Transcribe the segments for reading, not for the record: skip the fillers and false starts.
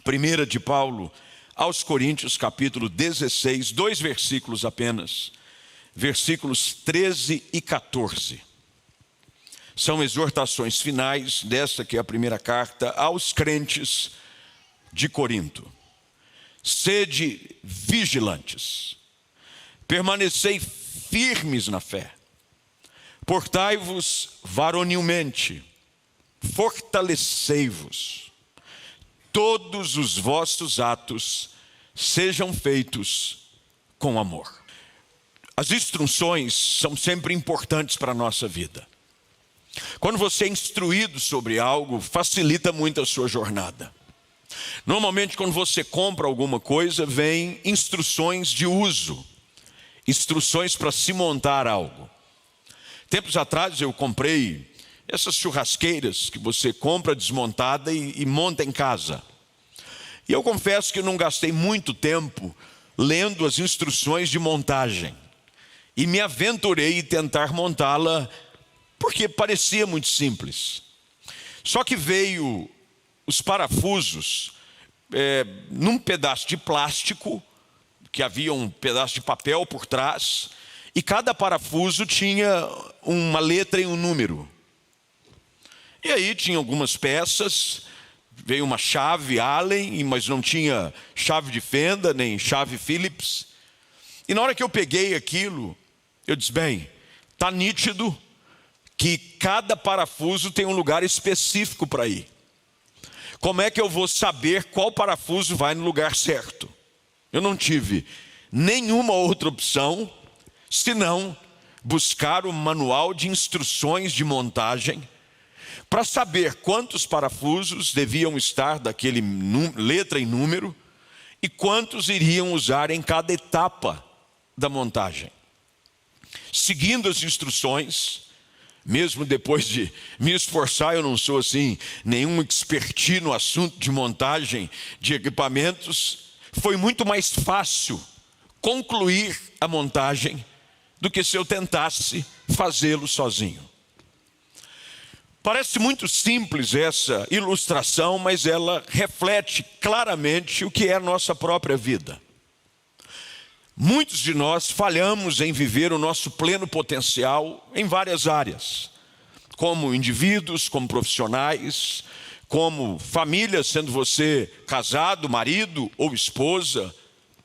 Primeira de Paulo aos Coríntios, capítulo 16, 2 versículos apenas, versículos 13 e 14. São exortações finais desta que é a primeira carta aos crentes de Corinto. Sede vigilantes, permanecei firmes na fé, portai-vos varonilmente, fortalecei-vos, todos os vossos atos sejam feitos com amor. As instruções são sempre importantes para a nossa vida. Quando você é instruído sobre algo, facilita muito a sua jornada. Normalmente, quando você compra alguma coisa, vem instruções de uso, instruções para se montar algo. Tempos atrás eu comprei essas churrasqueiras que você compra desmontada e monta em casa. E eu confesso que eu não gastei muito tempo lendo as instruções de montagem. E me aventurei em tentar montá-la porque parecia muito simples. Só que veio os parafusos num pedaço de plástico, que havia um pedaço de papel por trás, e cada parafuso tinha uma letra e um número. E aí tinha algumas peças, veio uma chave Allen, mas não tinha chave de fenda, nem chave Phillips. E na hora que eu peguei aquilo, eu disse, bem, está nítido que cada parafuso tem um lugar específico para ir. Como é que eu vou saber qual parafuso vai no lugar certo? Eu não tive nenhuma outra opção, senão buscar o manual de instruções de montagem, para saber quantos parafusos deviam estar daquele letra e número, e quantos iriam usar em cada etapa da montagem. Seguindo as instruções, mesmo depois de me esforçar, eu não sou assim, nenhum expertise no assunto de montagem de equipamentos, foi muito mais fácil concluir a montagem do que se eu tentasse fazê-lo sozinho. Parece muito simples essa ilustração, mas ela reflete claramente o que é a nossa própria vida. Muitos de nós falhamos em viver o nosso pleno potencial em várias áreas, como indivíduos, como profissionais, como família, sendo você casado, marido ou esposa,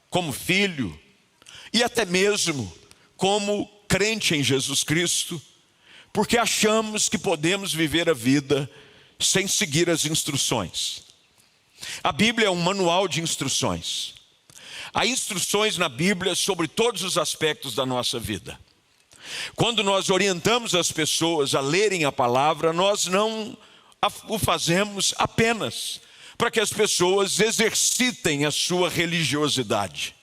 como filho, e até mesmo como crente em Jesus Cristo, porque achamos que podemos viver a vida sem seguir as instruções. A Bíblia é um manual de instruções. Há instruções na Bíblia sobre todos os aspectos da nossa vida. Quando nós orientamos as pessoas a lerem a palavra, nós não o fazemos apenas para que as pessoas exercitem a sua religiosidade,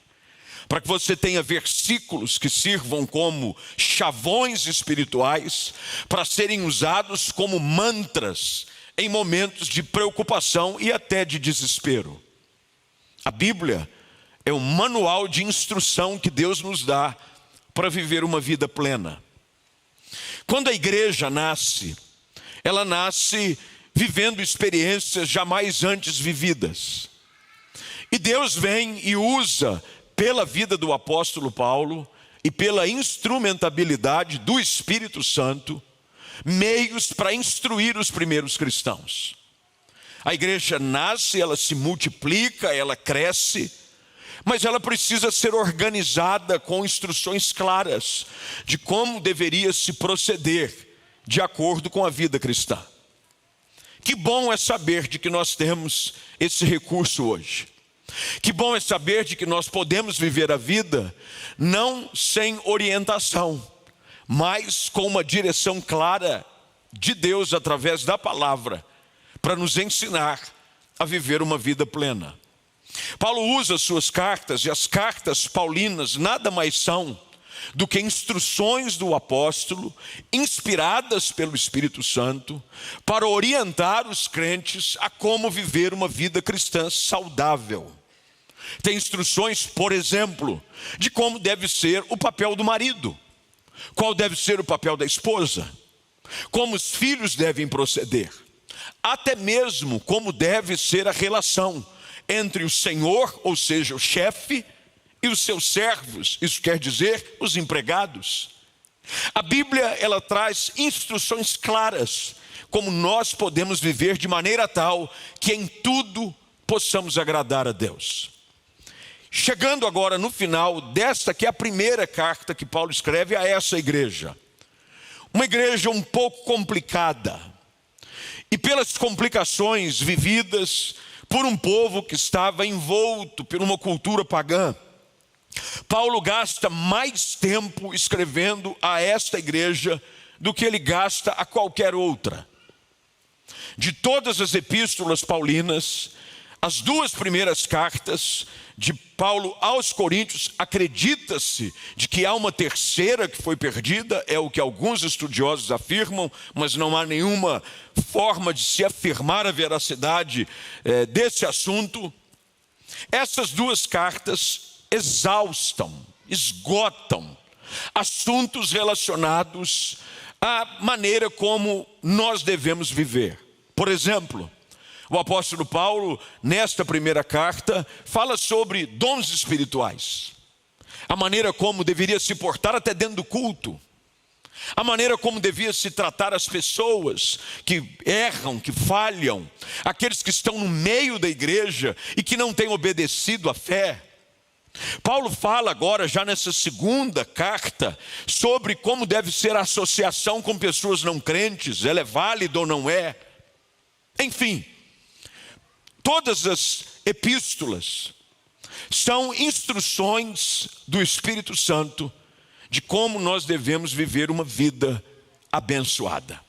para que você tenha versículos que sirvam como chavões espirituais, para serem usados como mantras em momentos de preocupação e até de desespero. A Bíblia é um manual de instrução que Deus nos dá para viver uma vida plena. Quando a igreja nasce, ela nasce vivendo experiências jamais antes vividas. E Deus vem e usa, pela vida do apóstolo Paulo e pela instrumentabilidade do Espírito Santo, meios para instruir os primeiros cristãos. A igreja nasce, ela se multiplica, ela cresce, mas ela precisa ser organizada com instruções claras de como deveria se proceder de acordo com a vida cristã. Que bom é saber de que nós temos esse recurso hoje. Que bom é saber de que nós podemos viver a vida não sem orientação, mas com uma direção clara de Deus através da palavra, para nos ensinar a viver uma vida plena. Paulo usa suas cartas, e as cartas paulinas nada mais são do que instruções do apóstolo, inspiradas pelo Espírito Santo, para orientar os crentes a como viver uma vida cristã saudável. Tem instruções, por exemplo, de como deve ser o papel do marido, qual deve ser o papel da esposa, como os filhos devem proceder, até mesmo como deve ser a relação entre o senhor, ou seja, o chefe, e os seus servos, isso quer dizer os empregados. A Bíblia, ela traz instruções claras como nós podemos viver de maneira tal que em tudo possamos agradar a Deus. Chegando agora no final desta que é a primeira carta que Paulo escreve a essa igreja. Uma igreja um pouco complicada. E pelas complicações vividas por um povo que estava envolto por uma cultura pagã, Paulo gasta mais tempo escrevendo a esta igreja do que ele gasta a qualquer outra. De todas as epístolas paulinas, as duas primeiras cartas de Paulo aos Coríntios, acredita-se de que há uma terceira que foi perdida, é o que alguns estudiosos afirmam, mas não há nenhuma forma de se afirmar a veracidade desse assunto. Essas duas cartas esgotam assuntos relacionados à maneira como nós devemos viver. Por exemplo, o apóstolo Paulo, nesta primeira carta, fala sobre dons espirituais, a maneira como deveria se portar até dentro do culto, a maneira como devia se tratar as pessoas que erram, que falham, aqueles que estão no meio da igreja e que não têm obedecido à fé. Paulo fala agora, já nessa segunda carta, sobre como deve ser a associação com pessoas não crentes, ela é válida ou não é. Enfim, todas as epístolas são instruções do Espírito Santo de como nós devemos viver uma vida abençoada.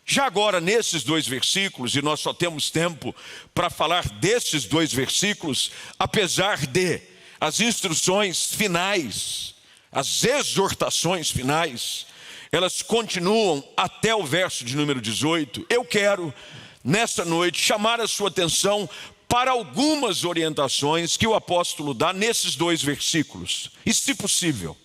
Já agora, nesses dois versículos, e nós só temos tempo para falar desses dois versículos, apesar de as instruções finais, as exortações finais, elas continuam até o verso de número 18. Eu quero, nessa noite, chamar a sua atenção para algumas orientações que o apóstolo dá nesses dois versículos. E, se possível,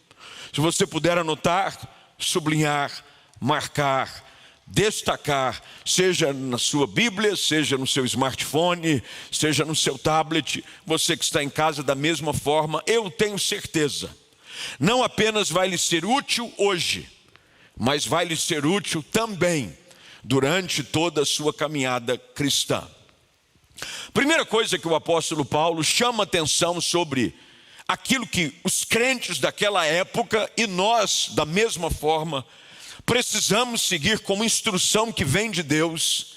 se você puder anotar, sublinhar, marcar, destacar, seja na sua Bíblia, seja no seu smartphone, seja no seu tablet, você que está em casa da mesma forma, eu tenho certeza, não apenas vai lhe ser útil hoje, mas vai lhe ser útil também durante toda a sua caminhada cristã. Primeira coisa que o apóstolo Paulo chama atenção sobre aquilo que os crentes daquela época e nós, da mesma forma, precisamos seguir como instrução que vem de Deus,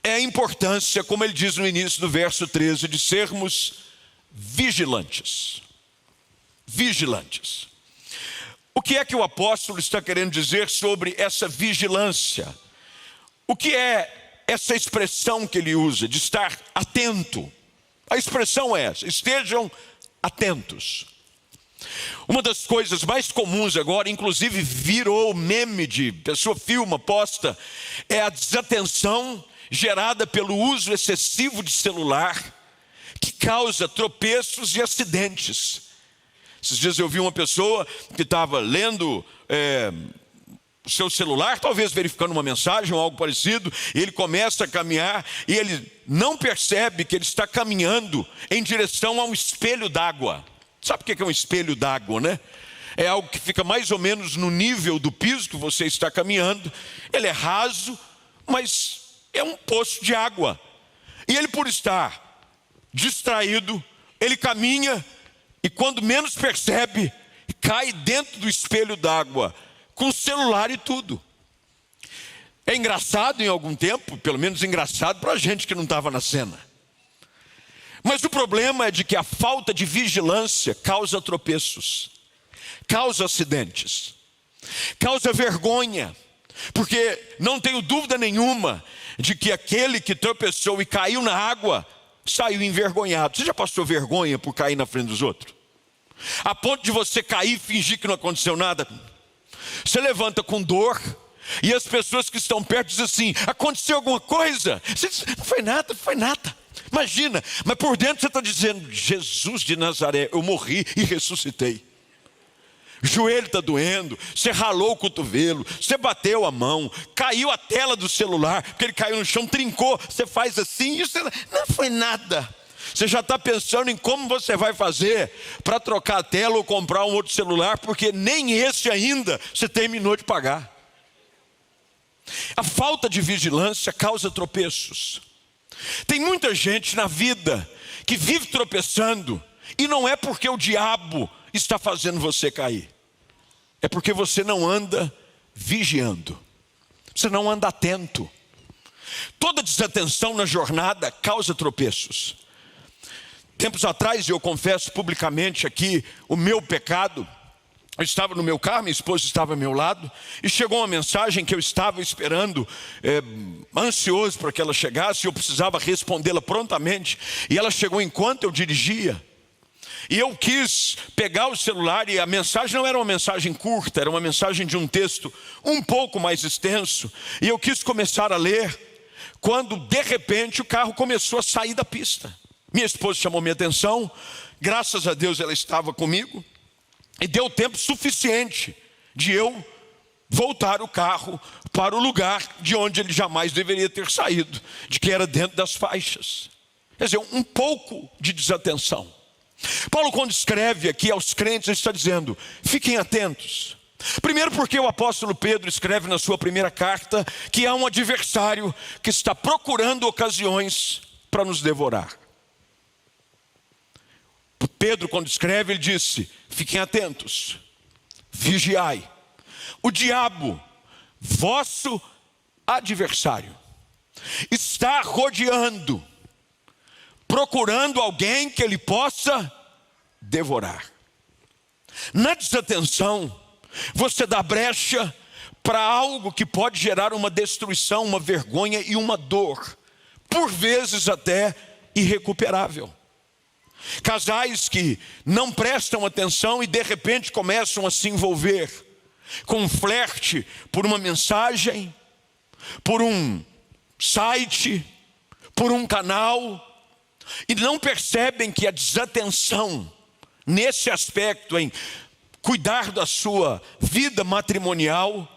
é a importância, como ele diz no início do verso 13, de sermos vigilantes. Vigilantes. O que é que o apóstolo está querendo dizer sobre essa vigilância? O que é essa expressão que ele usa, de estar atento? A expressão é essa: estejam atentos. Uma das coisas mais comuns agora, inclusive virou meme de pessoa filma, posta, é a desatenção gerada pelo uso excessivo de celular, que causa tropeços e acidentes. Esses dias eu vi uma pessoa que estava lendo o seu celular, talvez verificando uma mensagem ou algo parecido, e ele começa a caminhar e ele não percebe que ele está caminhando em direção a um espelho d'água. Sabe o que é um espelho d'água, né? É algo que fica mais ou menos no nível do piso que você está caminhando. Ele é raso, mas é um poço de água. E ele, por estar distraído, ele caminha e quando menos percebe, cai dentro do espelho d'água, com celular e tudo. É engraçado em algum tempo, pelo menos engraçado para a gente que não estava na cena. Mas o problema é de que a falta de vigilância causa tropeços, causa acidentes, causa vergonha, porque não tenho dúvida nenhuma de que aquele que tropeçou e caiu na água, saiu envergonhado. Você já passou vergonha por cair na frente dos outros? A ponto de você cair e fingir que não aconteceu nada? Você levanta com dor e as pessoas que estão perto dizem assim: aconteceu alguma coisa? Você diz: não foi nada, não foi nada. Imagina, mas por dentro você está dizendo: Jesus de Nazaré, eu morri e ressuscitei. O joelho está doendo, você ralou o cotovelo, você bateu a mão, caiu a tela do celular, porque ele caiu no chão, trincou, você faz assim, e você não foi nada. Você já está pensando em como você vai fazer para trocar a tela ou comprar um outro celular, porque nem esse ainda você terminou de pagar. A falta de vigilância causa tropeços. Tem muita gente na vida que vive tropeçando, e não é porque o diabo está fazendo você cair, é porque você não anda vigiando, você não anda atento. Toda desatenção na jornada causa tropeços. Tempos atrás, eu confesso publicamente aqui o meu pecado. Eu estava no meu carro, minha esposa estava ao meu lado, e chegou uma mensagem que eu estava esperando, ansioso para que ela chegasse, eu precisava respondê-la prontamente, e ela chegou enquanto eu dirigia. E eu quis pegar o celular, e a mensagem não era uma mensagem curta, era uma mensagem de um texto um pouco mais extenso, e eu quis começar a ler, quando de repente o carro começou a sair da pista. Minha esposa chamou minha atenção, graças a Deus ela estava comigo, e deu tempo suficiente de eu voltar o carro para o lugar de onde ele jamais deveria ter saído, de que era dentro das faixas. Quer dizer, um pouco de desatenção. Paulo, quando escreve aqui aos crentes, ele está dizendo: fiquem atentos. Primeiro porque o apóstolo Pedro escreve na sua primeira carta que há um adversário que está procurando ocasiões para nos devorar. Pedro, quando escreve, ele disse: fiquem atentos, vigiai. O diabo, vosso adversário, está rodeando, procurando alguém que ele possa devorar. Na desatenção, você dá brecha para algo que pode gerar uma destruição, uma vergonha e uma dor, por vezes até irrecuperável. Casais que não prestam atenção e de repente começam a se envolver com um flerte por uma mensagem, por um site, por um canal, e não percebem que a desatenção nesse aspecto, em cuidar da sua vida matrimonial,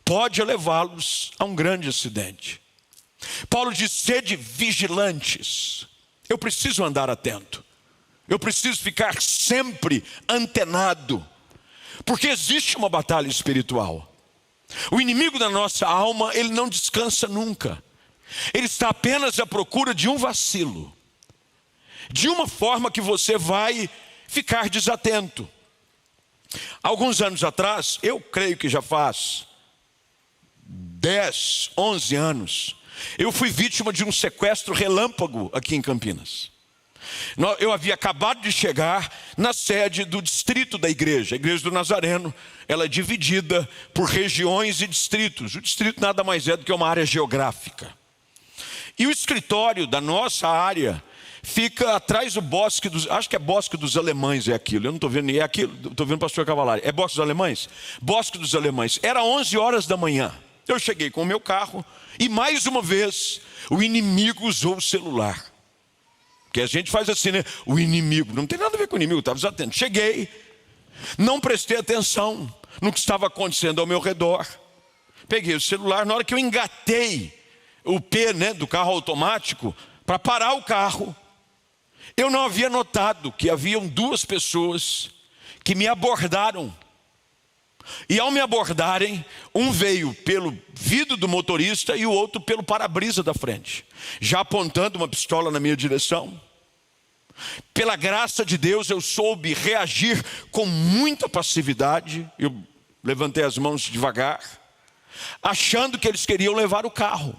pode levá-los a um grande acidente. Paulo diz: sede vigilantes. Eu preciso andar atento. Eu preciso ficar sempre antenado, porque existe uma batalha espiritual. O inimigo da nossa alma, ele não descansa nunca. Ele está apenas à procura de um vacilo, de uma forma que você vai ficar desatento. Alguns anos atrás, eu creio que já faz 10, 11 anos, eu fui vítima de um sequestro relâmpago aqui em Campinas. Eu havia acabado de chegar na sede do distrito da igreja, a igreja do Nazareno. Ela é dividida por regiões e distritos. O distrito nada mais é do que uma área geográfica. E o escritório da nossa área fica atrás do bosque dos... Acho que é Bosque dos Alemães, é aquilo. Eu não estou vendo, é aquilo. Estou vendo o pastor Cavalari. É Bosque dos Alemães? Bosque dos Alemães. Era 11 horas da manhã. Eu cheguei com o meu carro e mais uma vez o inimigo usou o celular. Porque a gente faz assim, né? O inimigo, não tem nada a ver com o inimigo, estava desatento. Cheguei, não prestei atenção no que estava acontecendo ao meu redor. Peguei o celular, na hora que eu engatei o P, né, do carro automático, para parar o carro, eu não havia notado que haviam duas pessoas que me abordaram. E ao me abordarem, um veio pelo vidro do motorista e o outro pelo para-brisa da frente, já apontando uma pistola na minha direção. Pela graça de Deus, eu soube reagir com muita passividade. Eu levantei as mãos devagar, achando que eles queriam levar o carro.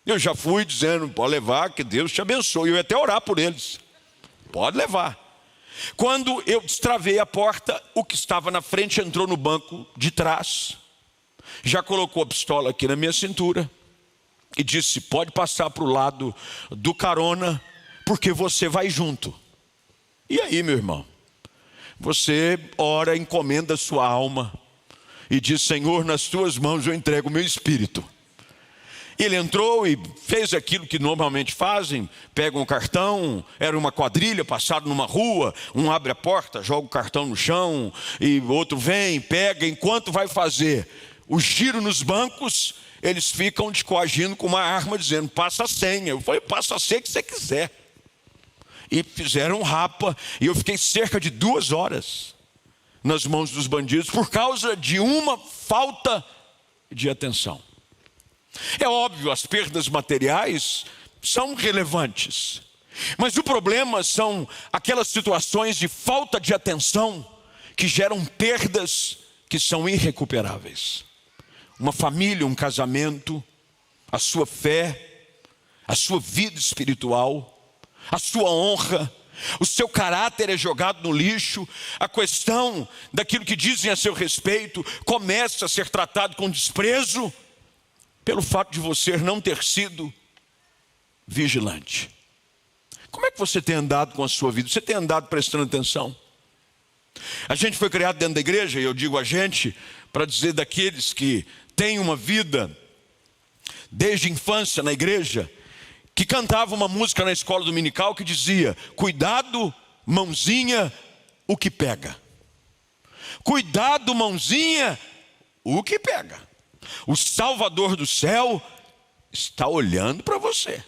Eu já fui dizendo: pode levar, que Deus te abençoe. Eu ia até orar por eles. Pode levar. Quando eu destravei a porta, o que estava na frente entrou no banco de trás, já colocou a pistola aqui na minha cintura e disse: pode passar para o lado do carona, porque você vai junto. E aí, meu irmão, você ora, encomenda a sua alma e diz: Senhor, nas tuas mãos eu entrego o meu espírito. Ele entrou e fez aquilo que normalmente fazem: pegam o cartão, era uma quadrilha, passado numa rua, um abre a porta, joga o cartão no chão, e o outro vem, pega. Enquanto vai fazer o giro nos bancos, eles ficam te coagindo com uma arma, dizendo: passa a senha. Eu falei: passa a senha que você quiser. e fizeram um rapa, e eu fiquei cerca de 2 horas nas mãos dos bandidos por causa de uma falta de atenção. É óbvio, as perdas materiais são relevantes, mas o problema são aquelas situações de falta de atenção que geram perdas que são irrecuperáveis. Uma família, um casamento, a sua fé, a sua vida espiritual, a sua honra, o seu caráter é jogado no lixo, a questão daquilo que dizem a seu respeito começa a ser tratado com desprezo pelo fato de você não ter sido vigilante. Como é que você tem andado com a sua vida? Você tem andado prestando atenção? A gente foi criado dentro da igreja, e eu digo a gente, para dizer daqueles que têm uma vida desde a infância na igreja, que cantava uma música na escola dominical que dizia: cuidado, mãozinha, o que pega. Cuidado, mãozinha, o que pega. O Salvador do céu está olhando para você.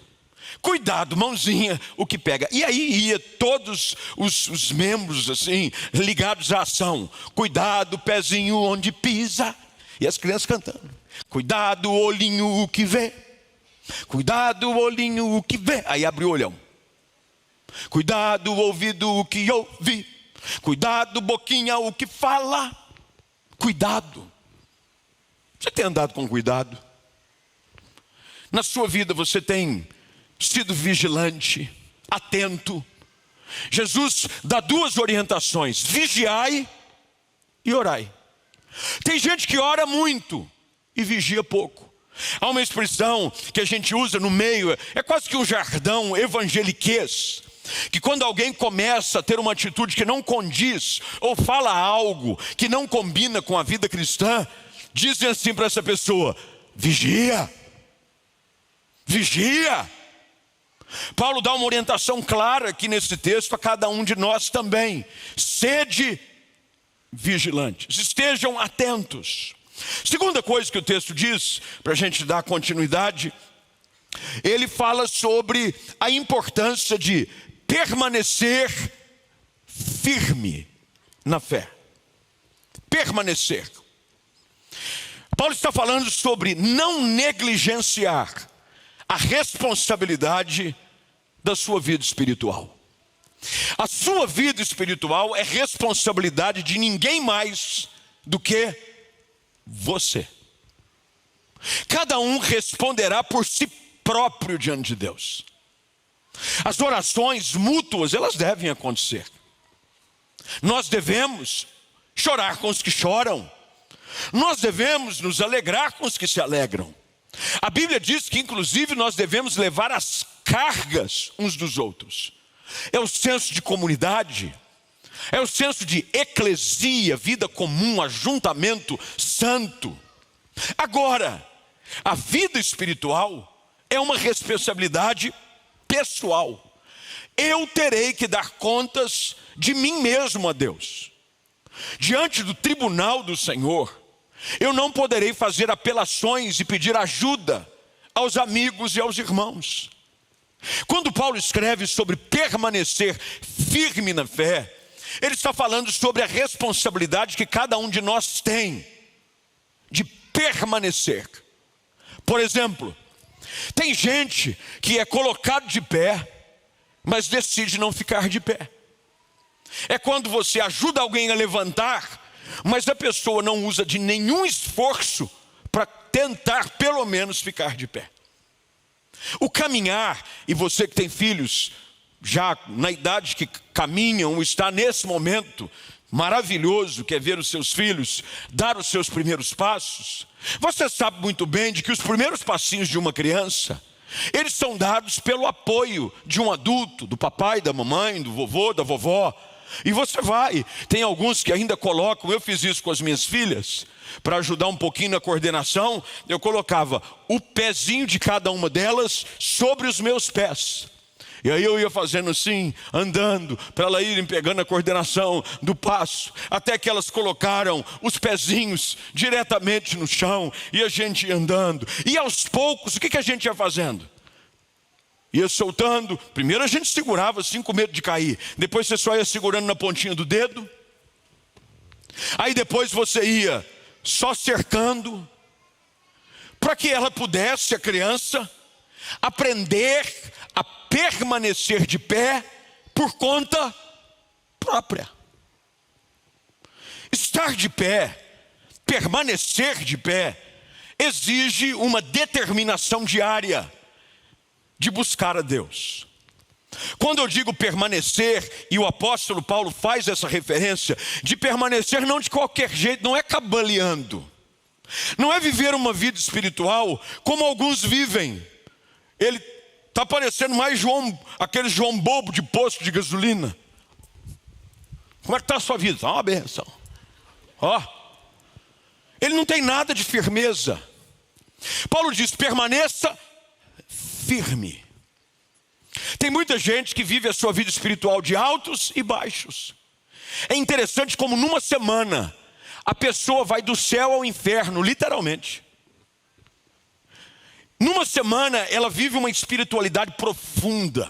Cuidado, mãozinha, o que pega. E aí ia todos os membros assim, ligados à ação. Cuidado, pezinho, onde pisa. E as crianças cantando. Cuidado, olhinho, o que vê. Cuidado, olhinho, o que vê. Aí abre o olhão. Cuidado, ouvido, o que ouve. Cuidado, boquinha, o que fala. Cuidado. Você tem andado com cuidado? Na sua vida você tem sido vigilante, atento? Jesus dá 2 orientações: vigiai e orai. Tem gente que ora muito e vigia pouco. Há uma expressão que a gente usa no meio, é quase que um jargão evangeliquez, que quando alguém começa a ter uma atitude que não condiz, ou fala algo que não combina com a vida cristã, dizem assim para essa pessoa: vigia, vigia. Paulo dá uma orientação clara aqui nesse texto a cada um de nós também: sede vigilantes, estejam atentos. Segunda coisa que o texto diz, para a gente dar continuidade, ele fala sobre a importância de permanecer firme na fé. Permanecer. Paulo está falando sobre não negligenciar a responsabilidade da sua vida espiritual. A sua vida espiritual é responsabilidade de ninguém mais do que você. Cada um responderá por si próprio diante de Deus. As orações mútuas, elas devem acontecer. Nós devemos chorar com os que choram. Nós devemos nos alegrar com os que se alegram. A Bíblia diz que inclusive nós devemos levar as cargas uns dos outros. É o senso de comunidade, é o senso de eclesia, vida comum, ajuntamento santo. Agora, a vida espiritual é uma responsabilidade pessoal. Eu terei que dar contas de mim mesmo a Deus. Diante do tribunal do Senhor, eu não poderei fazer apelações e pedir ajuda aos amigos e aos irmãos. Quando Paulo escreve sobre permanecer firme na fé, ele está falando sobre a responsabilidade que cada um de nós tem de permanecer. Por exemplo, tem gente que é colocado de pé, mas decide não ficar de pé. É quando você ajuda alguém a levantar, mas a pessoa não usa de nenhum esforço para tentar pelo menos ficar de pé. O caminhar, e você que tem filhos já na idade que caminham, está nesse momento maravilhoso que é ver os seus filhos dar os seus primeiros passos. Você sabe muito bem de que os primeiros passinhos de uma criança, eles são dados pelo apoio de um adulto, do papai, da mamãe, do vovô, da vovó. E você vai, tem alguns que ainda colocam, eu fiz isso com as minhas filhas, para ajudar um pouquinho na coordenação, eu colocava o pezinho de cada uma delas sobre os meus pés. E aí eu ia fazendo assim, andando, para elas irem pegando a coordenação do passo, até que elas colocaram os pezinhos diretamente no chão, e a gente ia andando. E aos poucos, o que a gente ia fazendo? ia soltando. Primeiro a gente segurava assim com medo de cair. Depois você só ia segurando na pontinha do dedo. Aí depois você ia só cercando, para que ela pudesse, a criança, aprender a permanecer de pé por conta própria. Estar de pé, permanecer de pé, exige uma determinação diária de buscar a Deus. Quando eu digo permanecer, e o apóstolo Paulo faz essa referência, de permanecer não de qualquer jeito, não é cambaleando, não é viver uma vida espiritual como alguns vivem. Ele está parecendo mais aquele João bobo de posto de gasolina. Como é que está a sua vida? Está uma benção. Ele não tem nada de firmeza. Paulo diz: permaneça firme. Tem muita gente que vive a sua vida espiritual de altos e baixos. É interessante como numa semana a pessoa vai do céu ao inferno, literalmente. Numa semana ela vive uma espiritualidade profunda.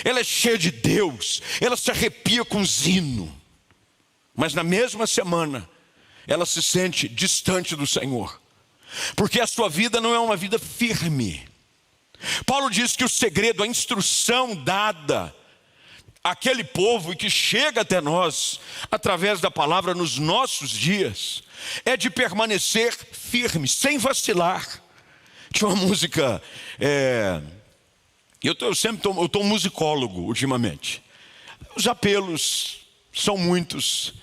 Ela é cheia de Deus, ela se arrepia com zino. Mas na mesma semana ela se sente distante do Senhor, porque a sua vida não é uma vida firme. Paulo diz que o segredo, a instrução dada àquele povo e que chega até nós através da palavra nos nossos dias, é de permanecer firme, sem vacilar. Tinha uma música, eu estou musicólogo ultimamente. Os apelos são muitos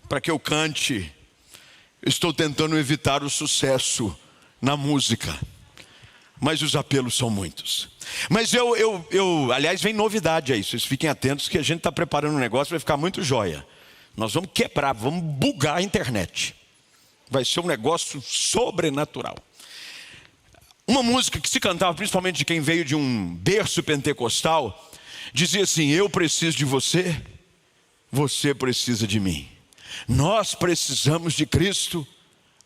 para que eu cante. Eu estou tentando evitar o sucesso na música, mas os apelos são muitos. Mas aliás, vem novidade aí, vocês fiquem atentos que a gente está preparando um negócio, vai ficar muito joia. Nós vamos quebrar, vamos bugar a internet. Vai ser um negócio sobrenatural. Uma música que se cantava, principalmente de quem veio de um berço pentecostal, dizia assim: eu preciso de você, você precisa de mim. Nós precisamos de Cristo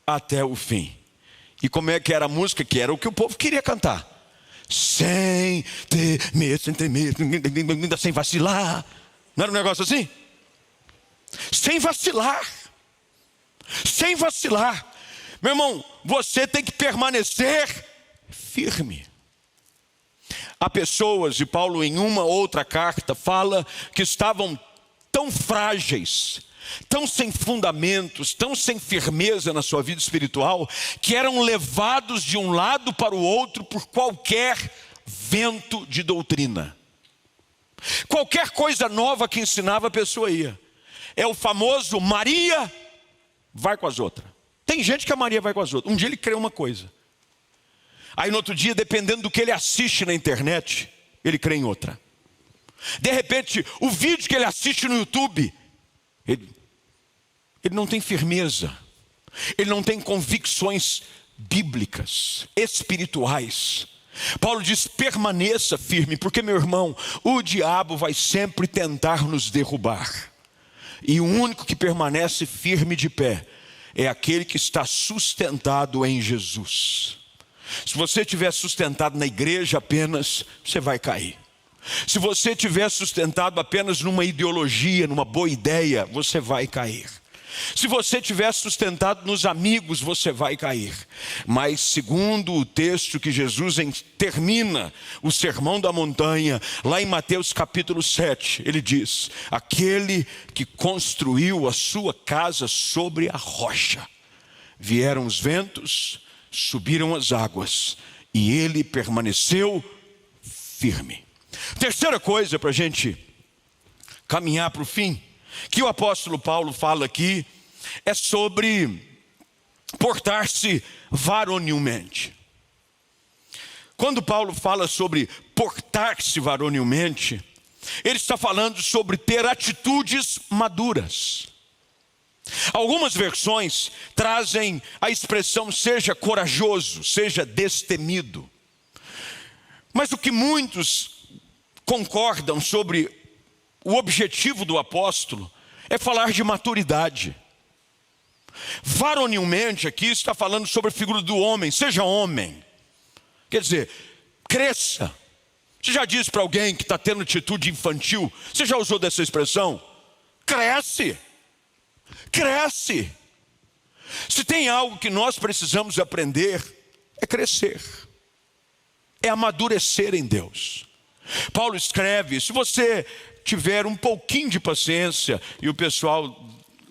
até o fim. E como é que era a música? Que era o que o povo queria cantar. Sem ter medo, sem vacilar. Não era um negócio assim? Sem vacilar. Sem vacilar. Meu irmão, você tem que permanecer firme. Há pessoas, e Paulo em uma outra carta fala, que estavam tão frágeis, tão sem fundamentos, tão sem firmeza na sua vida espiritual, que eram levados de um lado para o outro por qualquer vento de doutrina. Qualquer coisa nova que ensinava, a pessoa ia. É o famoso Maria vai com as outras. Tem gente que a Maria vai com as outras. Um dia ele crê uma coisa, aí no outro dia, dependendo do que ele assiste na internet, ele crê em outra. De repente, o vídeo que ele assiste no YouTube, ele não tem firmeza, ele não tem convicções bíblicas, espirituais. Paulo diz: permaneça firme, porque, meu irmão, o diabo vai sempre tentar nos derrubar, e o único que permanece firme de pé é aquele que está sustentado em Jesus. Se você estiver sustentado na igreja apenas, você vai cair. Se você estiver sustentado apenas numa ideologia, numa boa ideia, você vai cair. Se você estiver sustentado nos amigos, você vai cair. Mas segundo o texto que Jesus termina o Sermão da Montanha, lá em Mateus capítulo 7, ele diz: aquele que construiu a sua casa sobre a rocha, vieram os ventos, subiram as águas, e ele permaneceu firme. Terceira coisa para a gente caminhar para o fim, que o apóstolo Paulo fala aqui, é sobre portar-se varonilmente. Quando Paulo fala sobre portar-se varonilmente, ele está falando sobre ter atitudes maduras. Algumas versões trazem a expressão seja corajoso, seja destemido. Mas o que muitos concordam sobre o objetivo do apóstolo é falar de maturidade. Varonilmente aqui está falando sobre a figura do homem, seja homem. Quer dizer, cresça, Você já disse para alguém que está tendo atitude infantil? Você já usou dessa expressão? Cresce. Cresce. Se tem algo que nós precisamos aprender, é crescer. É amadurecer em Deus. Paulo escreve, se você tiver um pouquinho de paciência, e o pessoal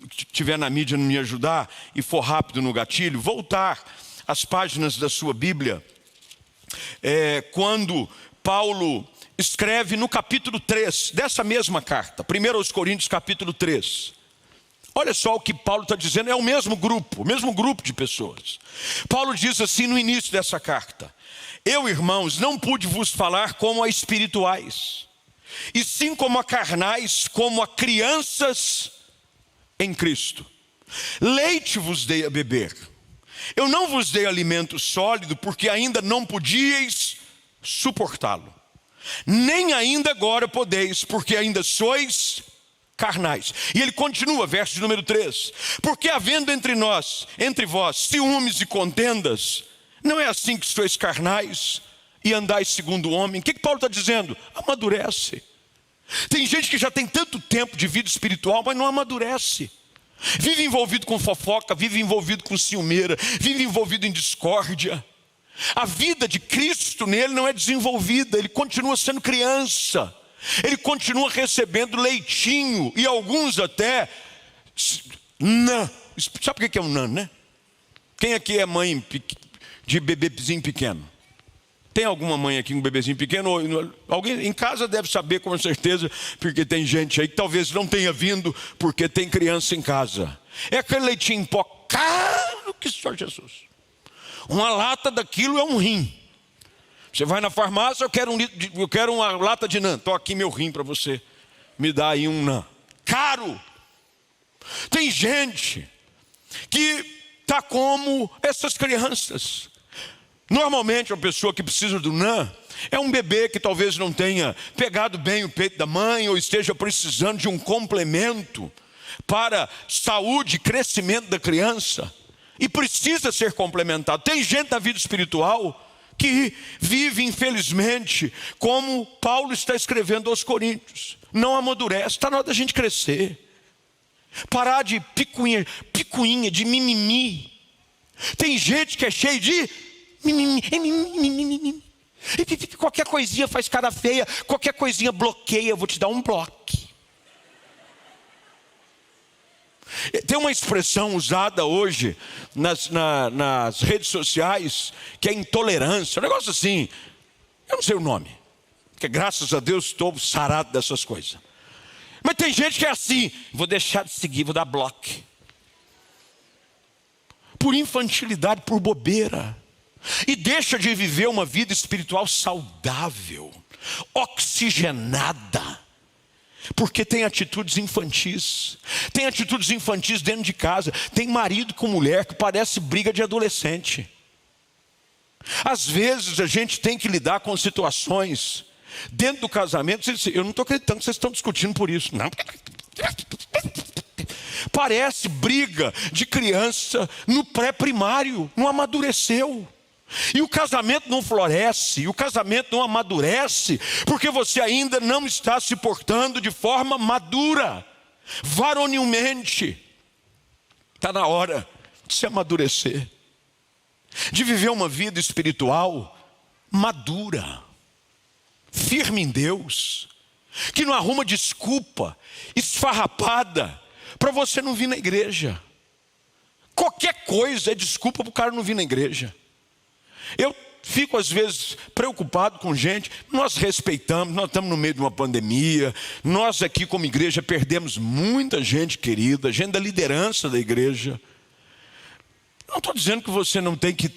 que estiver na mídia não me ajudar, e for rápido no gatilho, voltar às páginas da sua Bíblia, quando Paulo escreve no capítulo 3, dessa mesma carta, 1 aos Coríntios capítulo 3. Olha só o que Paulo está dizendo, é o mesmo grupo de pessoas. Paulo diz assim no início dessa carta: eu, irmãos, não pude vos falar como a espirituais, e sim como a carnais, como a crianças em Cristo. Leite vos dei a beber. Eu não vos dei alimento sólido, porque ainda não podíeis suportá-lo. Nem ainda agora podeis, porque ainda sois carnais. E ele continua, verso de número 3. Porque havendo entre vós, ciúmes e contendas, não é assim que sois carnais e andais segundo o homem? O que Paulo está dizendo? Amadurece. Tem gente que já tem tanto tempo de vida espiritual, mas não amadurece. Vive envolvido com fofoca, vive envolvido com ciumeira, vive envolvido em discórdia. A vida de Cristo nele não é desenvolvida, ele continua sendo criança. Ele continua recebendo leitinho, e alguns até nã. Sabe o que é um nã, né? Quem aqui é mãe de bebezinho pequeno? Tem alguma mãe aqui com um bebezinho pequeno? Alguém em casa deve saber com certeza, porque tem gente aí que talvez não tenha vindo, porque tem criança em casa. É aquele leitinho em pó caro que só Jesus. Uma lata daquilo é um rim. Você vai na farmácia, eu quero uma lata de nã. Estou aqui meu rim para você. Me dá aí um nã. Caro. Tem gente que está como essas crianças. Normalmente a pessoa que precisa do nã é um bebê que talvez não tenha pegado bem o peito da mãe, ou esteja precisando de um complemento para saúde e crescimento da criança, e precisa ser complementado. Tem gente na vida espiritual que vive, infelizmente, como Paulo está escrevendo aos Coríntios, não amadurece. Está na hora da gente crescer, parar de picuinha, de mimimi. Tem gente que é cheio de mimimi. Qualquer coisinha faz cara feia, qualquer coisinha bloqueia. Eu vou te dar um bloco. Tem uma expressão usada hoje nas redes sociais, que é intolerância, um negócio assim, eu não sei o nome, porque graças a Deus estou sarado dessas coisas. Mas tem gente que é assim: vou deixar de seguir, vou dar bloco. Por infantilidade, por bobeira. E deixa de viver uma vida espiritual saudável, oxigenada, porque tem atitudes infantis. Tem atitudes infantis dentro de casa. Tem marido com mulher que parece briga de adolescente. Às vezes a gente tem que lidar com situações dentro do casamento. Eu não estou acreditando que vocês estão discutindo por isso. Não. Parece briga de criança no pré-primário, não amadureceu. E o casamento não floresce, e o casamento não amadurece, porque você ainda não está se portando de forma madura, varonilmente. Está na hora de se amadurecer, de viver uma vida espiritual madura, firme em Deus, que não arruma desculpa esfarrapada para você não vir na igreja. Qualquer coisa é desculpa para o cara não vir na igreja. Eu fico às vezes preocupado com gente. Nós respeitamos, nós estamos no meio de uma pandemia. Nós aqui como igreja perdemos muita gente querida, gente da liderança da igreja. Não estou dizendo que você não tem que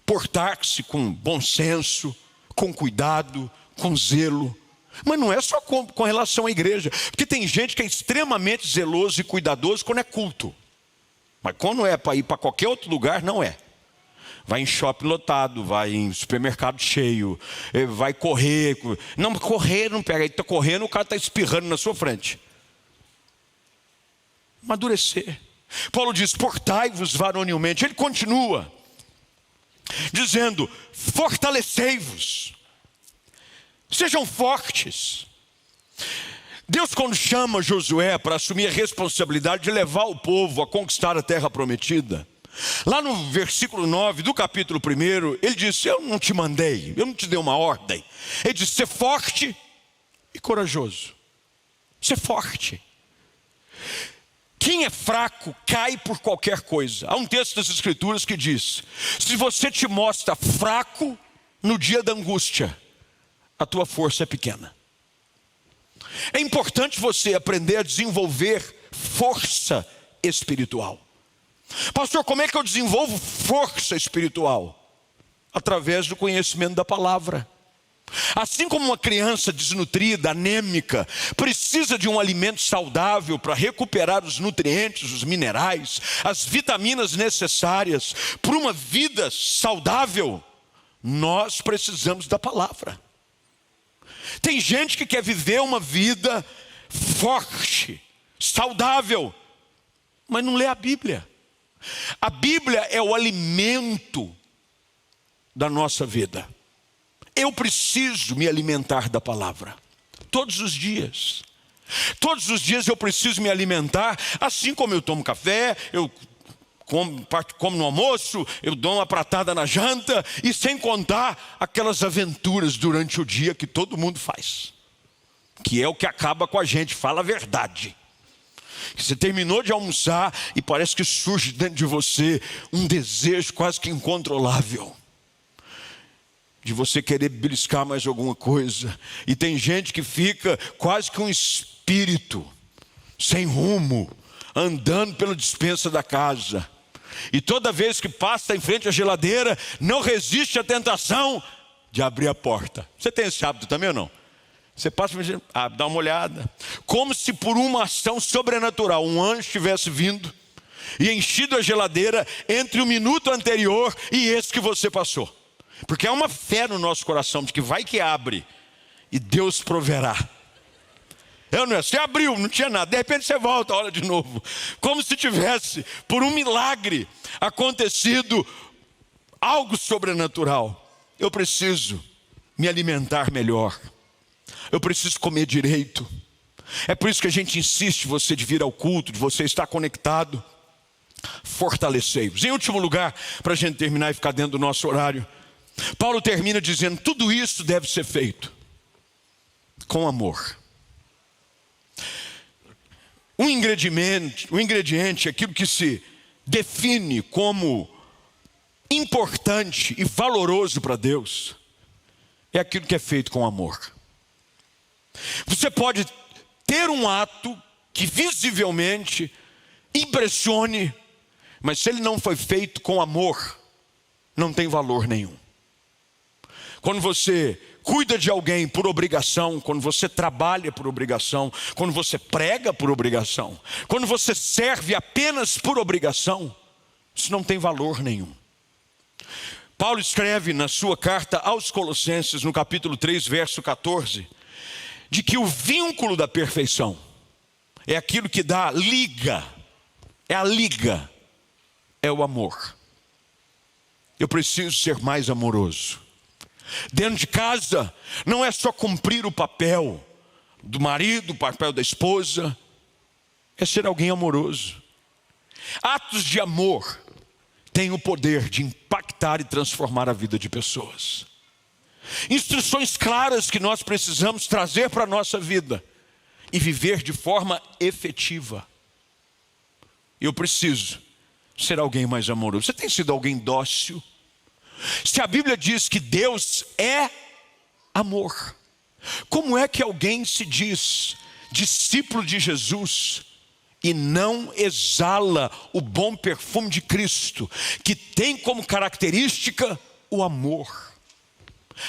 portar-se com bom senso, com cuidado, com zelo. Mas não é só com relação à igreja. Porque tem gente que é extremamente zeloso e cuidadoso quando é culto. Mas quando é para ir para qualquer outro lugar, não é. Vai em shopping lotado, vai em supermercado cheio, vai correr. Não, correr não pega. Ele está correndo, o cara está espirrando na sua frente. Amadurecer. Paulo diz: portai-vos varonilmente. Ele continua dizendo: fortalecei-vos. Sejam fortes. Deus, quando chama Josué para assumir a responsabilidade de levar o povo a conquistar a terra prometida, lá no versículo 9 do capítulo 1, ele disse: eu não te mandei, eu não te dei uma ordem. Ele disse: ser forte e corajoso. Ser forte. Quem é fraco cai por qualquer coisa. Há um texto das Escrituras que diz: se você te mostra fraco no dia da angústia, a tua força é pequena. É importante você aprender a desenvolver força espiritual. Pastor, como é que eu desenvolvo força espiritual? Através do conhecimento da palavra. Assim como uma criança desnutrida, anêmica, precisa de um alimento saudável para recuperar os nutrientes, os minerais, as vitaminas necessárias para uma vida saudável, nós precisamos da palavra. Tem gente que quer viver uma vida forte, saudável, mas não lê a Bíblia. A Bíblia é o alimento da nossa vida. Eu preciso me alimentar da palavra, todos os dias. Todos os dias eu preciso me alimentar, assim como eu tomo café, eu como no almoço, eu dou uma pratada na janta, e sem contar aquelas aventuras durante o dia que todo mundo faz, que é o que acaba com a gente, fala a verdade. Você terminou de almoçar e parece que surge dentro de você um desejo quase que incontrolável, de você querer beliscar mais alguma coisa. E tem gente que fica quase que um espírito, sem rumo, andando pela despensa da casa. E toda vez que passa em frente à geladeira, não resiste à tentação de abrir a porta. Você tem esse hábito também ou não? Você passa e dá uma olhada. Como se por uma ação sobrenatural um anjo tivesse vindo e enchido a geladeira entre o minuto anterior e esse que você passou. Porque há uma fé no nosso coração de que vai que abre e Deus proverá. Você abriu, não tinha nada, de repente você volta, olha de novo. Como se tivesse, por um milagre, acontecido algo sobrenatural. Eu preciso me alimentar melhor. Eu preciso comer direito. É por isso que a gente insiste, você de vir ao culto, de você estar conectado. Fortalecei-vos. Em último lugar, para a gente terminar e ficar dentro do nosso horário, Paulo termina dizendo: tudo isso deve ser feito com amor. Um ingrediente, aquilo que se define como importante e valoroso para Deus, é aquilo que é feito com amor. Você pode ter um ato que visivelmente impressione, mas se ele não foi feito com amor, não tem valor nenhum. Quando você cuida de alguém por obrigação, quando você trabalha por obrigação, quando você prega por obrigação, quando você serve apenas por obrigação, isso não tem valor nenhum. Paulo escreve na sua carta aos Colossenses, no capítulo 3, verso 14, de que o vínculo da perfeição é aquilo que dá liga, é a liga, é o amor. Eu preciso ser mais amoroso. Dentro de casa, não é só cumprir o papel do marido, o papel da esposa, é ser alguém amoroso. Atos de amor têm o poder de impactar e transformar a vida de pessoas. Instruções claras que nós precisamos trazer para a nossa vida e viver de forma efetiva. Eu preciso ser alguém mais amoroso. Você tem sido alguém dócil? Se a Bíblia diz que Deus é amor, como é que alguém se diz discípulo de Jesus e não exala o bom perfume de Cristo, que tem como característica o amor?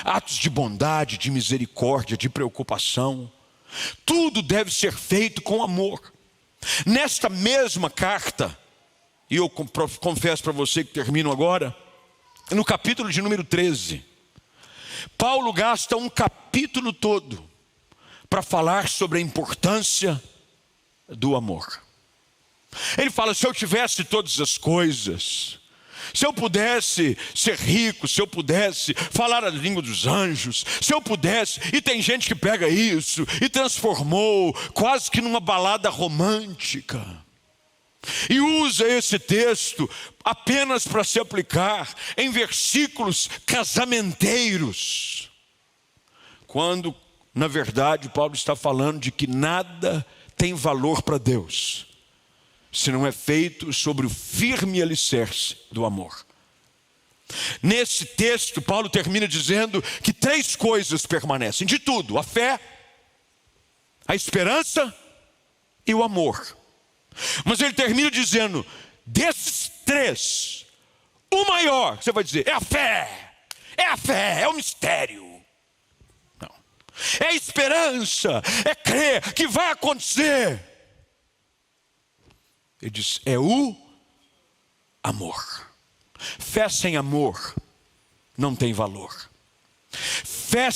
Atos de bondade, de misericórdia, de preocupação, tudo deve ser feito com amor. Nesta mesma carta, e eu confesso para você que termino agora, no capítulo de número 13, Paulo gasta um capítulo todo para falar sobre a importância do amor. Ele fala: se eu tivesse todas as coisas, Se eu pudesse ser rico, se eu pudesse falar a língua dos anjos, se eu pudesse, e tem gente que pega isso e transformou quase que numa balada romântica, e usa esse texto apenas para se aplicar em versículos casamenteiros, quando, na verdade, Paulo está falando de que nada tem valor para Deus se não é feito sobre o firme alicerce do amor. Nesse texto, Paulo termina dizendo que 3 coisas permanecem, de tudo: a fé, a esperança e o amor. Mas ele termina dizendo, desses 3, o maior, você vai dizer, é a fé, é o mistério. Não. É a esperança, é crer que vai acontecer. Ele diz, é o amor. Fé sem amor não tem valor. Fé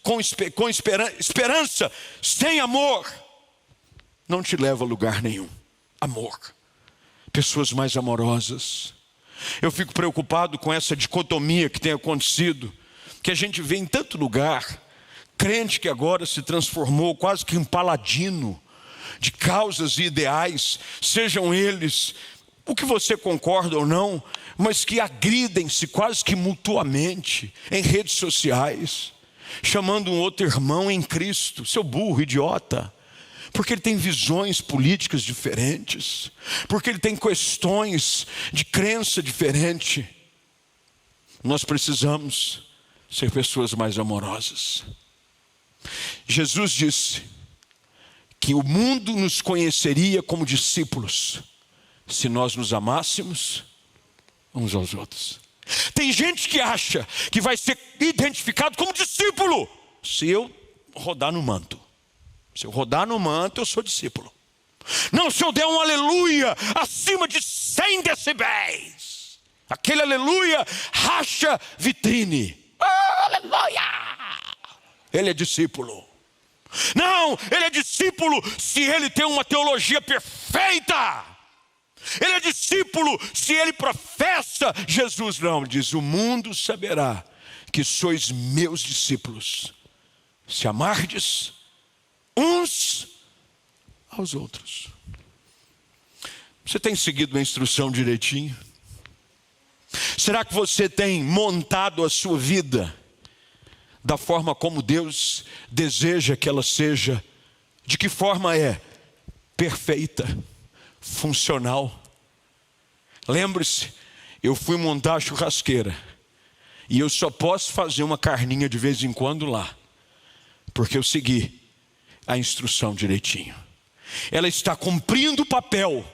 com esperança sem amor não te leva a lugar nenhum. Amor. Pessoas mais amorosas. Eu fico preocupado com essa dicotomia que tem acontecido, que a gente vê em tanto lugar. Crente que agora se transformou quase que em paladino de causas e ideais, sejam eles o que você concorda ou não, mas que agridem-se quase que mutuamente em redes sociais, chamando um outro irmão em Cristo, seu burro, idiota, porque ele tem visões políticas diferentes, porque ele tem questões de crença diferente. Nós precisamos ser pessoas mais amorosas. Jesus disse que o mundo nos conheceria como discípulos se nós nos amássemos uns aos outros. Tem gente que acha que vai ser identificado como discípulo se eu rodar no manto. Se eu rodar no manto, eu sou discípulo. Não, se eu der um aleluia acima de 100 decibéis, aquele aleluia racha vitrine. Oh, aleluia! Ele é discípulo. Não, ele é discípulo se ele tem uma teologia perfeita. Ele é discípulo se ele professa Jesus. Não, diz, o mundo saberá que sois meus discípulos se amardes uns aos outros. Você tem seguido a instrução direitinho? Será que você tem montado a sua vida da forma como Deus deseja que ela seja? De que forma é? Perfeita, funcional. Lembre-se, eu fui montar a churrasqueira e eu só posso fazer uma carninha de vez em quando lá, porque eu segui a instrução direitinho. Ela está cumprindo o papel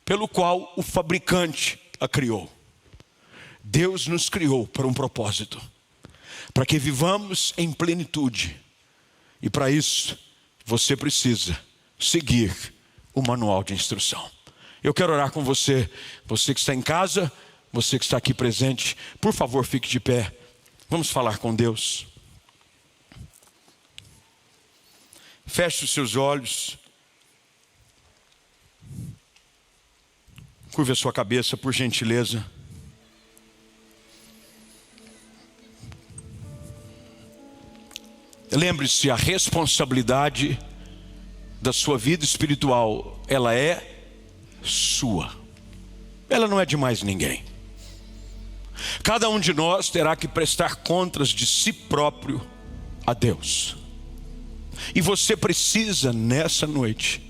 pelo qual o fabricante a criou. Deus nos criou para um propósito, para que vivamos em plenitude. E para isso, você precisa seguir o manual de instrução. Eu quero orar com você, você que está em casa, você que está aqui presente. Por favor, fique de pé. Vamos falar com Deus. Feche os seus olhos. Curve a sua cabeça, por gentileza. Lembre-se, a responsabilidade da sua vida espiritual, ela é sua. Ela não é de mais ninguém. Cada um de nós terá que prestar contas de si próprio a Deus. E você precisa, nessa noite,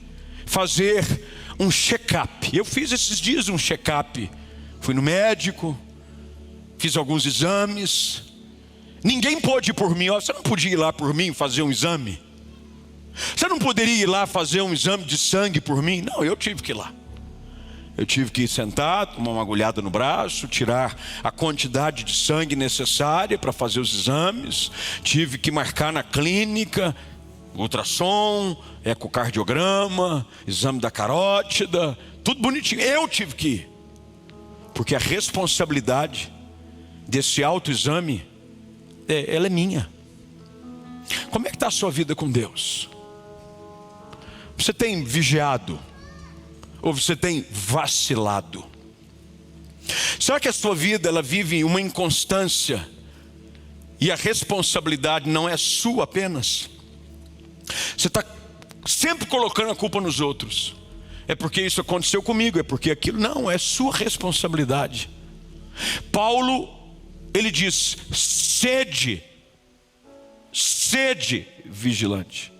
fazer um check-up. Eu fiz esses dias um check-up. Fui no médico, fiz alguns exames. Ninguém pôde ir por mim. Você não podia ir lá por mim fazer um exame? Você não poderia ir lá fazer um exame de sangue por mim? Não, eu tive que ir lá. Eu tive que ir sentar, tomar uma agulhada no braço, tirar a quantidade de sangue necessária para fazer os exames. Tive que marcar na clínica, ultrassom, ecocardiograma, exame da carótida, tudo bonitinho. Eu tive que ir, porque a responsabilidade desse autoexame, ela é minha. Como é que está a sua vida com Deus? Você tem vigiado? Ou você tem vacilado? Será que a sua vida ela vive uma inconstância e a responsabilidade não é sua apenas? Você está sempre colocando a culpa nos outros. É porque isso aconteceu comigo, é porque aquilo. Não, é sua responsabilidade. Paulo, ele diz: sede vigilante,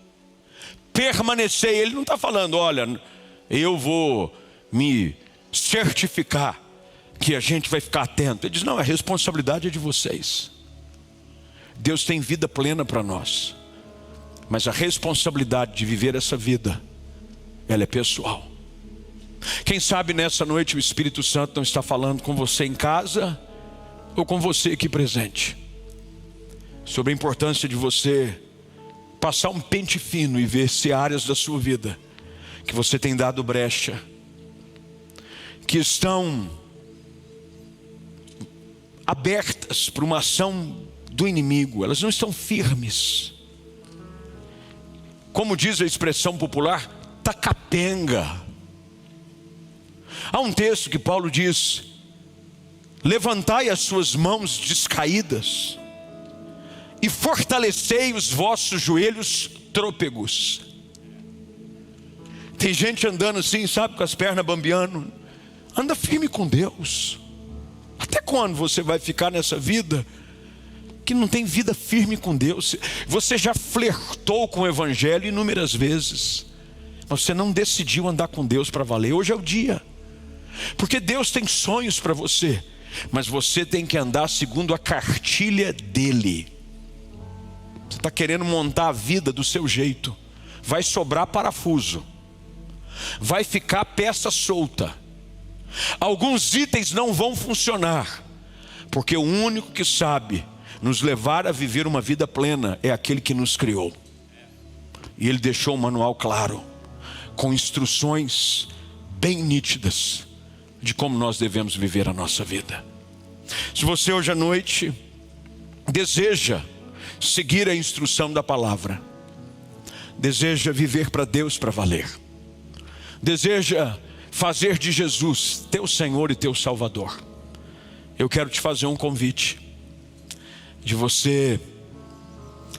permanecei. Ele não está falando, olha, eu vou me certificar que a gente vai ficar atento. Ele diz, não, a responsabilidade é de vocês. Deus tem vida plena para nós, mas a responsabilidade de viver essa vida, ela é pessoal. Quem sabe nessa noite o Espírito Santo não está falando com você em casa ou com você aqui presente, sobre a importância de você passar um pente fino e ver se áreas da sua vida que você tem dado brecha, que estão abertas para uma ação do inimigo, elas não estão firmes. Como diz a expressão popular, tá capenga. Há um texto que Paulo diz: levantai as suas mãos descaídas e fortalecei os vossos joelhos trôpegos. Tem gente andando assim, sabe, com as pernas bambeando. Anda firme com Deus. Até quando você vai ficar nessa vida que não tem vida firme com Deus? Você já flertou com o Evangelho inúmeras vezes, mas você não decidiu andar com Deus para valer. Hoje é o dia, porque Deus tem sonhos para você, mas você tem que andar segundo a cartilha dele. Você está querendo montar a vida do seu jeito, vai sobrar parafuso, vai ficar peça solta. Alguns itens não vão funcionar, porque o único que sabe nos levar a viver uma vida plena é aquele que nos criou. E ele deixou um manual claro, com instruções bem nítidas de como nós devemos viver a nossa vida. Se você hoje à noite deseja seguir a instrução da palavra, deseja viver para Deus para valer, deseja fazer de Jesus teu Senhor e teu Salvador, eu quero te fazer um convite de você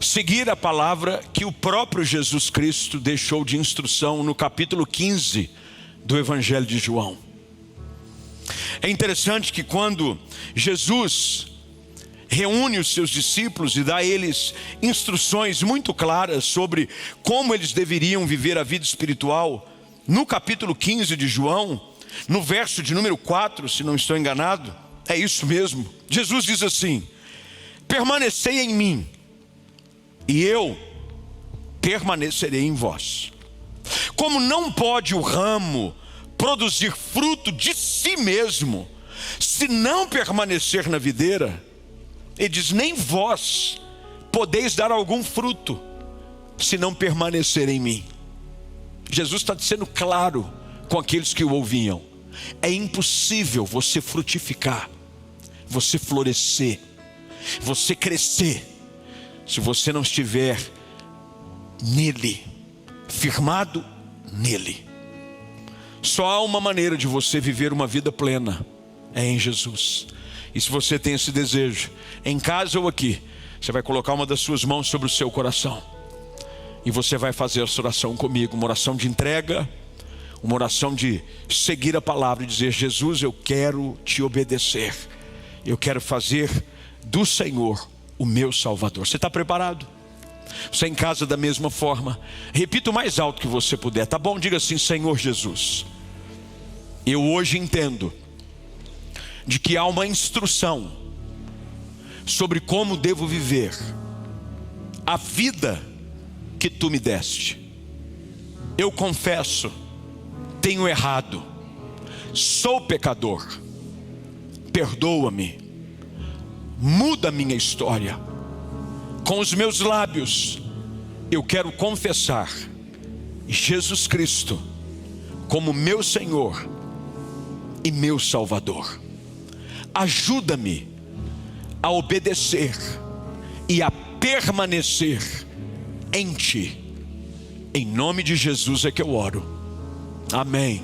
seguir a palavra que o próprio Jesus Cristo deixou de instrução no capítulo 15 do Evangelho de João. É interessante que quando Jesus reúne os seus discípulos e dá a eles instruções muito claras sobre como eles deveriam viver a vida espiritual, no capítulo 15 de João, no verso de número 4, se não estou enganado, é isso mesmo. Jesus diz assim: permanecei em mim e eu permanecerei em vós. Como não pode o ramo produzir fruto de si mesmo se não permanecer na videira, ele diz, nem vós podeis dar algum fruto se não permanecer em mim. Jesus está sendo claro com aqueles que o ouviam: é impossível você frutificar, você florescer, você crescer, se você não estiver nele, firmado nele. Só há uma maneira de você viver uma vida plena, é em Jesus. E se você tem esse desejo, em casa ou aqui, você vai colocar uma das suas mãos sobre o seu coração e você vai fazer essa oração comigo, uma oração de entrega, uma oração de seguir a palavra e dizer: Jesus, eu quero te obedecer, eu quero fazer do Senhor o meu Salvador. Você está preparado? Você em casa da mesma forma, repita o mais alto que você puder, tá bom? Diga assim: Senhor Jesus, eu hoje entendo de que há uma instrução sobre como devo viver a vida que tu me deste. Eu confesso, tenho errado, sou pecador, perdoa-me, muda a minha história. Com os meus lábios eu quero confessar Jesus Cristo como meu Senhor e meu Salvador. Ajuda-me a obedecer e a permanecer em Ti. Em nome de Jesus é que eu oro. Amém.